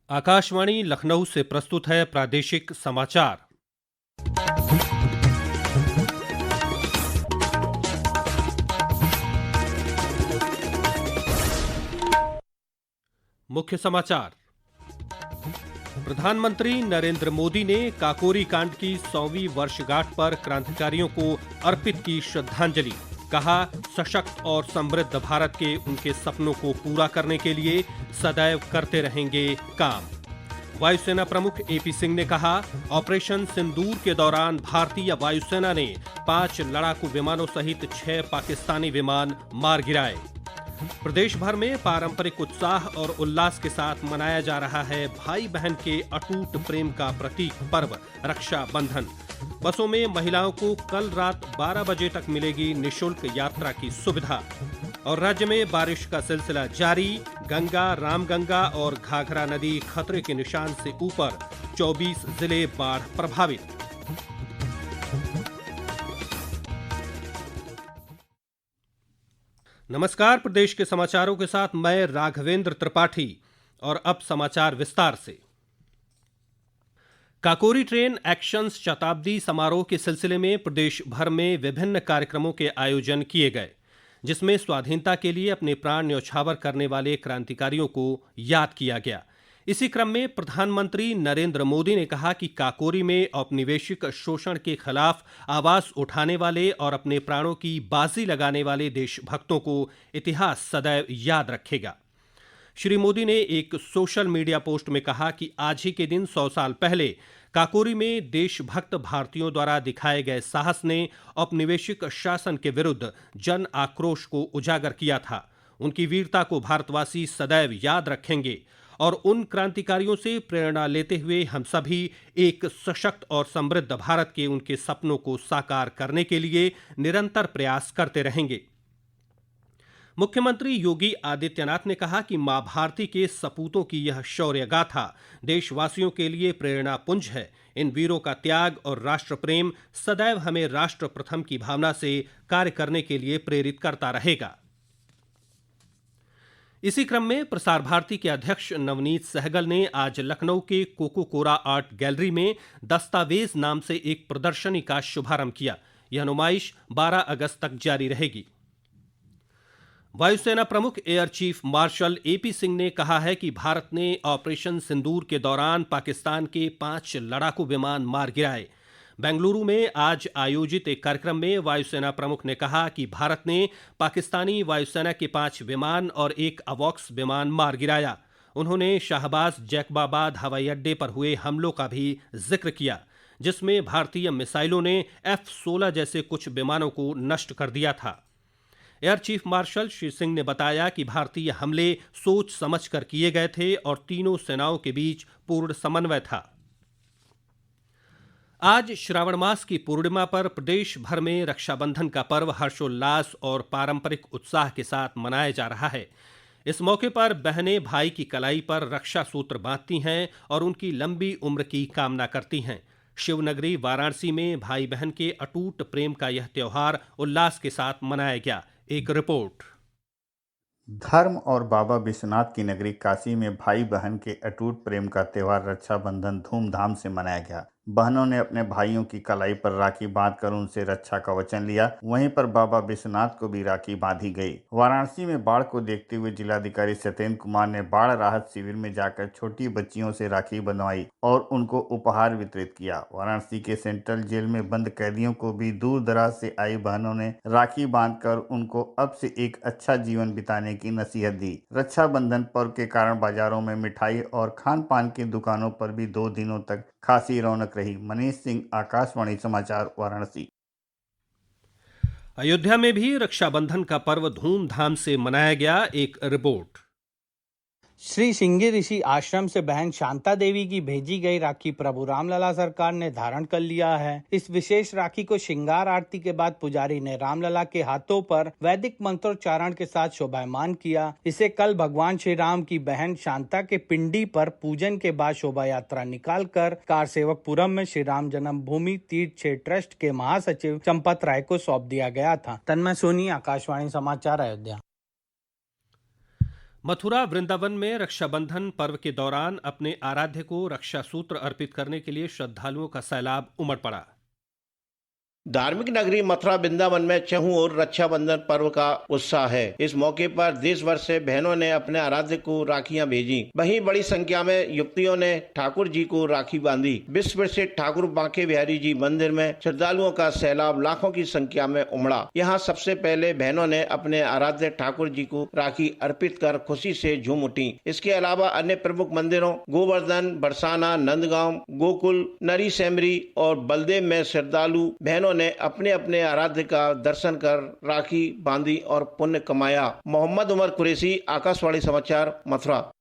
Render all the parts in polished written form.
आकाशवाणी लखनऊ से प्रस्तुत है प्रादेशिक समाचार। मुख्य समाचार। प्रधानमंत्री नरेंद्र मोदी ने काकोरी कांड की 100वीं वर्षगांठ पर क्रांतिकारियों को अर्पित की श्रद्धांजलि। कहा, सशक्त और समृद्ध भारत के उनके सपनों को पूरा करने के लिए सदैव करते रहेंगे काम। वायुसेना प्रमुख एपी सिंह ने कहा, ऑपरेशन सिंदूर के दौरान भारतीय वायुसेना ने 5 लड़ाकू विमानों सहित 6 पाकिस्तानी विमान मार गिराए। प्रदेश भर में पारंपरिक उत्साह और उल्लास के साथ मनाया जा रहा है भाई बहन के अटूट प्रेम का प्रतीक पर्व रक्षा बंधन। बसों में महिलाओं को कल रात 12 बजे तक मिलेगी निःशुल्क यात्रा की सुविधा। और राज्य में बारिश का सिलसिला जारी। गंगा, रामगंगा और घाघरा नदी खतरे के निशान से ऊपर, 24 जिले बाढ़ प्रभावित। नमस्कार, प्रदेश के समाचारों के साथ मैं राघवेंद्र त्रिपाठी। और अब समाचार विस्तार से। काकोरी ट्रेन एक्शन शताब्दी समारोह के सिलसिले में प्रदेश भर में विभिन्न कार्यक्रमों के आयोजन किए गए, जिसमें स्वाधीनता के लिए अपने प्राण न्यौछावर करने वाले क्रांतिकारियों को याद किया गया। इसी क्रम में प्रधानमंत्री नरेंद्र मोदी ने कहा कि काकोरी में औपनिवेशिक शोषण के खिलाफ आवाज उठाने वाले और अपने प्राणों की बाजी लगाने वाले देशभक्तों को इतिहास सदैव याद रखेगा। श्री मोदी ने एक सोशल मीडिया पोस्ट में कहा कि आज ही के दिन 100 साल पहले काकोरी में देशभक्त भारतीयों द्वारा दिखाए गए साहस ने औपनिवेशिक शासन के विरुद्ध जन आक्रोश को उजागर किया था। उनकी वीरता को भारतवासी सदैव याद रखेंगे और उन क्रांतिकारियों से प्रेरणा लेते हुए हम सभी एक सशक्त और समृद्ध भारत के उनके सपनों को साकार करने के लिए निरंतर प्रयास करते रहेंगे। मुख्यमंत्री योगी आदित्यनाथ ने कहा कि मां भारती के सपूतों की यह शौर्य गाथा देशवासियों के लिए प्रेरणा पुंज है। इन वीरों का त्याग और राष्ट्र प्रेम सदैव हमें राष्ट्र प्रथम की भावना से कार्य करने के लिए प्रेरित करता रहेगा। इसी क्रम में प्रसार भारती के अध्यक्ष नवनीत सहगल ने आज लखनऊ के कोको कोरा आर्ट गैलरी में दस्तावेज नाम से एक प्रदर्शनी का शुभारंभ किया। यह नुमाइश 12 अगस्त तक जारी रहेगी। वायुसेना प्रमुख air chief marshal AP Singh ने कहा है कि भारत ने ऑपरेशन सिंदूर के दौरान पाकिस्तान के 5 लड़ाकू विमान मार गिराए। बेंगलुरु में आज आयोजित एक कार्यक्रम में वायुसेना प्रमुख ने कहा कि भारत ने पाकिस्तानी वायुसेना के 5 विमान और 1 अवॉक्स विमान मार गिराया। उन्होंने शाहबाज जैकबाबाद हवाई अड्डे पर हुए हमलों का भी जिक्र किया, जिसमें भारतीय मिसाइलों ने F-16 जैसे कुछ विमानों को नष्ट कर दिया था। Air chief marshal Shri Singh ने बताया कि भारतीय हमले सोच समझकर किए गए थे और तीनों सेनाओं के बीच पूर्ण समन्वय था। आज श्रावण मास की पूर्णिमा पर प्रदेश भर में रक्षाबंधन का पर्व हर्षोल्लास और पारंपरिक उत्साह के साथ मनाया जा रहा है। इस मौके पर बहनें भाई की कलाई पर रक्षा सूत्र बांधती हैं और उनकी लंबी उम्र की कामना करती हैं। शिवनगरी वाराणसी में भाई बहन के अटूट प्रेम का यह त्योहार उल्लास के साथ मनाया गया। एक रिपोर्ट। धर्म और बाबा विश्वनाथ की नगरी काशी में भाई बहन के अटूट प्रेम का त्योहार रक्षाबंधन धूमधाम से मनाया गया। बहनों ने अपने भाइयों की कलाई पर राखी बांधकर उनसे रक्षा का वचन लिया। वहीं पर बाबा विश्वनाथ को भी राखी बांधी गई। वाराणसी में बाढ़ को देखते हुए जिलाधिकारी सत्येंद्र कुमार ने बाढ़ राहत शिविर में जाकर छोटी बच्चियों से राखी बंधवाई और उनको उपहार वितरित किया। वाराणसी के सेंट्रल जेल में बंद कैदियों को भी दूर दराज से आई बहनों ने राखी बांधकर उनको अब से एक अच्छा जीवन बिताने की नसीहत दी। रक्षाबंधन पर्व के कारण बाजारों में मिठाई और खान पान की दुकानों पर भी 2 दिनों तक खासी रौनक रही। मनीष सिंह, आकाशवाणी समाचार, वाराणसी। अयोध्या में भी रक्षाबंधन का पर्व धूमधाम से मनाया गया। एक रिपोर्ट। श्री सिंगी ऋषि आश्रम से बहन शांता देवी की भेजी गई राखी प्रभु रामलला सरकार ने धारण कर लिया है। इस विशेष राखी को श्रृंगार आरती के बाद पुजारी ने रामलला के हाथों पर वैदिक मंत्रोच्चारण के साथ शोभायमान किया। इसे कल भगवान श्री राम की बहन शांता के पिंडी पर पूजन के बाद शोभा यात्रा निकालकर कारसेवकपुरम में श्री राम जन्मभूमि तीर्थ क्षेत्र ट्रस्ट के महासचिव चंपत राय को सौंप दिया गया था। तन्मय सोनी, आकाशवाणी समाचार, अयोध्या। मथुरा वृंदावन में रक्षाबंधन पर्व के दौरान अपने आराध्य को रक्षा सूत्र अर्पित करने के लिए श्रद्धालुओं का सैलाब उमड़ पड़ा। धार्मिक नगरी मथुरा वृंदावन में चहुं ओर रक्षाबंधन पर्व का उत्साह है। इस मौके पर देश भर से बहनों ने अपने आराध्य को राखियां भेजी। वहीं बड़ी संख्या में युवतियों ने ठाकुर जी को राखी बांधी। विश्व प्रसिद्ध ठाकुर बांके बिहारी जी मंदिर में श्रद्धालुओं का सैलाब लाखों की संख्या में उमड़ा। यहाँ सबसे पहले बहनों ने अपने आराध्य ठाकुर जी को राखी अर्पित कर खुशी से झूम उठी। इसके अलावा अन्य प्रमुख मंदिरों गोवर्धन, बरसाना, नंदगांव, गोकुल, नरी सेमरी और बलदेव में श्रद्धालु बहनों ने अपने अपने आराध्य का दर्शन कर राखी बांधी और पुण्य कमाया। मोहम्मद उमर कुरैशी, आकाशवाणी समाचार, मथुरा।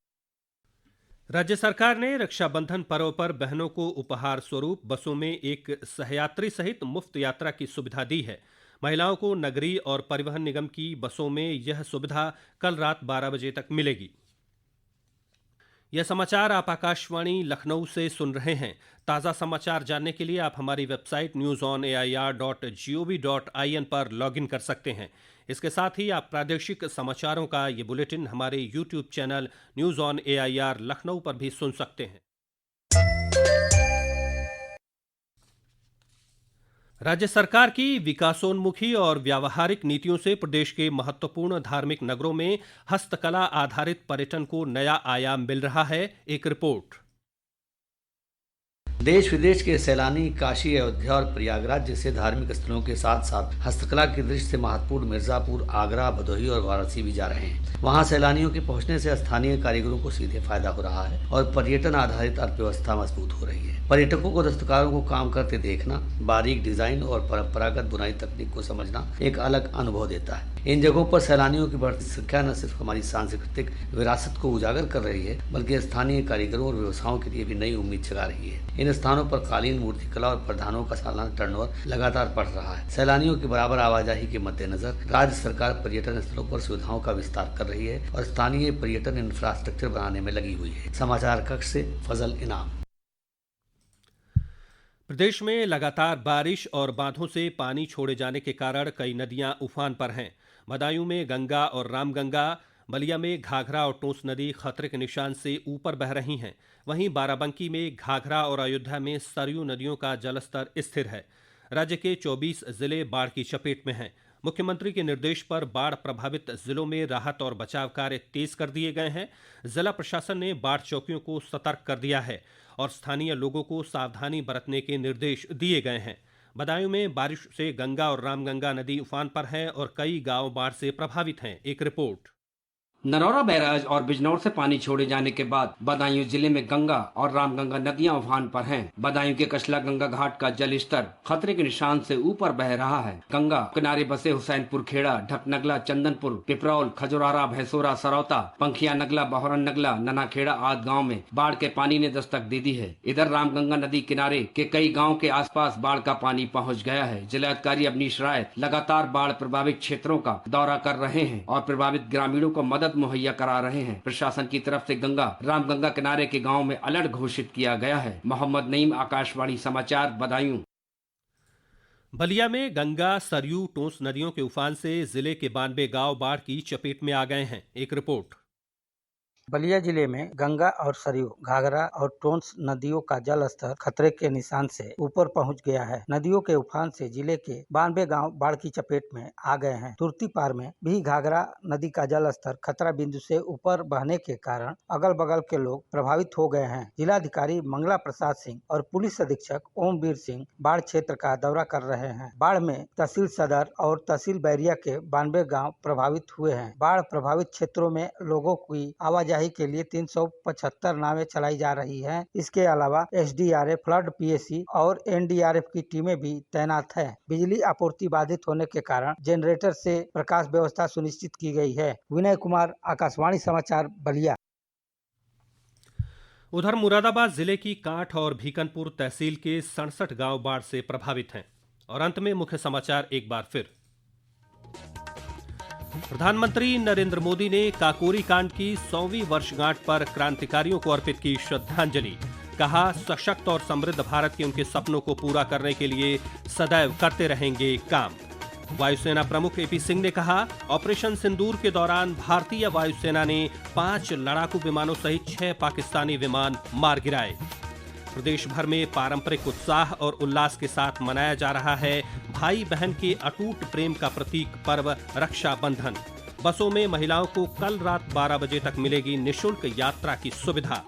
राज्य सरकार ने रक्षाबंधन पर्व पर बहनों को उपहार स्वरूप बसों में एक सहयात्री सहित मुफ्त यात्रा की सुविधा दी है। महिलाओं को नगरीय और परिवहन निगम की बसों में यह सुविधा कल रात 12 बजे तक मिलेगी। यह समाचार आप आकाशवाणी लखनऊ से सुन रहे हैं। ताज़ा समाचार जानने के लिए आप हमारी वेबसाइट newsonair.gov.in पर लॉगिन कर सकते हैं। इसके साथ ही आप प्रादेशिक समाचारों का ये बुलेटिन हमारे YouTube channel news on AIR Lucknow पर भी सुन सकते हैं। राज्य सरकार की विकासोन्मुखी और व्यावहारिक नीतियों से प्रदेश के महत्वपूर्ण धार्मिक नगरों में हस्तकला आधारित पर्यटन को नया आयाम मिल रहा है। एक रिपोर्ट। देश विदेश के सैलानी काशी, अयोध्या और प्रयागराज जैसे धार्मिक स्थलों के साथ साथ हस्तकला की दृष्टि से महत्वपूर्ण मिर्जापुर, आगरा, भदोही और वाराणसी भी जा रहे हैं। वहां सैलानियों के पहुंचने से स्थानीय कारीगरों को सीधे फायदा हो रहा है और पर्यटन आधारित अर्थव्यवस्था मजबूत हो रही है। पर्यटकों को दस्तकारों को काम करते देखना, बारीक डिजाइन और परंपरागत बुनाई तकनीक को समझना एक अलग अनुभव देता है। इन जगहों पर सैलानियों की बढ़ती संख्या न सिर्फ हमारी सांस्कृतिक विरासत को उजागर कर रही है, बल्कि स्थानीय कारीगरों और व्यवसायों के लिए भी नई उम्मीद जगा रही है। इन स्थानों पर कालीन, मूर्तिकला और प्रधानों का सालाना टर्नओवर लगातार बढ़ रहा है। सैलानियों की बराबर आवाजाही के मद्देनजर राज्य सरकार पर्यटन स्थलों पर सुविधाओं का विस्तार कर रही है और स्थानीय पर्यटन इंफ्रास्ट्रक्चर बनाने में लगी हुई है। समाचार कक्ष से फजल इनाम। प्रदेश में लगातार बारिश और बांधों से पानी छोड़े जाने के कारण कई नदियां उफान पर हैं। बदायूं में गंगा और रामगंगा, बलिया में घाघरा और टोंस नदी खतरे के निशान से ऊपर बह रही हैं। वहीं बाराबंकी में घाघरा और अयोध्या में सरयू नदियों का जलस्तर स्थिर है। राज्य के 24 जिले बाढ़ की चपेट में हैं। मुख्यमंत्री के निर्देश पर बाढ़ प्रभावित जिलों में राहत और बचाव कार्य तेज कर दिए गए हैं। जिला प्रशासन ने बाढ़ चौकियों को सतर्क कर दिया है और स्थानीय लोगों को सावधानी बरतने के निर्देश दिए गए हैं। बदायूं में बारिश से गंगा और रामगंगा नदी उफान पर है और कई गांव बाढ़ से प्रभावित हैं। एक रिपोर्ट। नरौरा बैराज और बिजनौर से पानी छोड़े जाने के बाद बदायूं जिले में गंगा और रामगंगा नदियां उफान पर हैं। बदायूं के कचला गंगा घाट का जल स्तर खतरे के निशान से ऊपर बह रहा है। गंगा किनारे बसे हुसैनपुर खेड़ा, ढकनगला, चंदनपुर, पिपरौल, खजुरारा, भैंसोरा, सरौता, पंखिया नगला, बहरन नगला, ननाखेड़ा आदि गाँव में बाढ़ के पानी ने दस्तक दे दी है। इधर रामगंगा नदी किनारे के कई गाँव के आसपास बाढ़ का पानी पहुँच गया है। जिलाधिकारी अवनीश राय लगातार बाढ़ प्रभावित क्षेत्रों का दौरा कर रहे हैं और प्रभावित ग्रामीणों को मदद मुहैया करा रहे हैं। प्रशासन की तरफ से गंगा रामगंगा किनारे के गांव में अलर्ट घोषित किया गया है। मोहम्मद नईम, आकाशवाणी समाचार, बदायूं। बलिया में गंगा, सरयू, टोंस नदियों के उफान से जिले के 92 गांव बाढ़ की चपेट में आ गए हैं। एक रिपोर्ट। बलिया जिले में गंगा और सरयू, घाघरा और टोंस नदियों का जल स्तर खतरे के निशान से ऊपर पहुंच गया है। नदियों के उफान से जिले के 92 गांव बाढ़ की चपेट में आ गए हैं। तुर्ती पार में भी घाघरा नदी का जल स्तर खतरा बिंदु से ऊपर बहने के कारण अगल बगल के लोग प्रभावित हो गए हैं। जिलाधिकारी मंगला प्रसाद सिंह और पुलिस अधीक्षक ओमवीर सिंह बाढ़ क्षेत्र का दौरा कर रहे हैं। बाढ़ में तहसील सदर और तहसील बैरिया के 92 गाँव प्रभावित हुए हैं। बाढ़ प्रभावित क्षेत्रों में लोगों की आवाजाही के लिए 375 नावें चलाई जा रही हैं। इसके अलावा SDRF, फ्लड PSC और NDRF की टीमें भी तैनात हैं। बिजली आपूर्ति बाधित होने के कारण जनरेटर से प्रकाश व्यवस्था सुनिश्चित की गई है। विनय कुमार, आकाशवाणी समाचार, बलिया। उधर मुरादाबाद जिले की कांठ और भीकनपुर तहसील के 67 गांव बाढ़ से प्रभावित हैं। और अंत में मुख्य समाचार एक बार फिर। प्रधानमंत्री नरेंद्र मोदी ने काकोरी कांड की 100वीं वर्षगांठ पर क्रांतिकारियों को अर्पित की श्रद्धांजलि। कहा, सशक्त और समृद्ध भारत के उनके सपनों को पूरा करने के लिए सदैव करते रहेंगे काम। वायुसेना प्रमुख एपी सिंह ने कहा, ऑपरेशन सिंदूर के दौरान भारतीय वायुसेना ने 5 लड़ाकू विमानों सहित 6 पाकिस्तानी विमान मार गिराए। प्रदेश भर में पारंपरिक उत्साह और उल्लास के साथ मनाया जा रहा है भाई बहन के अटूट प्रेम का प्रतीक पर्व रक्षाबंधन। बसों में महिलाओं को कल रात 12 बजे तक मिलेगी निःशुल्क यात्रा की सुविधा।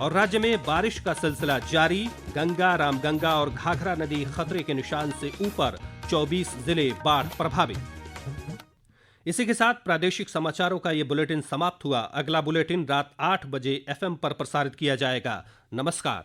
और राज्य में बारिश का सिलसिला जारी, गंगा, रामगंगा और घाघरा नदी खतरे के निशान से ऊपर, 24 जिले बाढ़ प्रभावित। इसी के साथ प्रादेशिक समाचारों का ये बुलेटिन समाप्त हुआ। अगला बुलेटिन रात 8 बजे FM पर प्रसारित किया जाएगा। नमस्कार।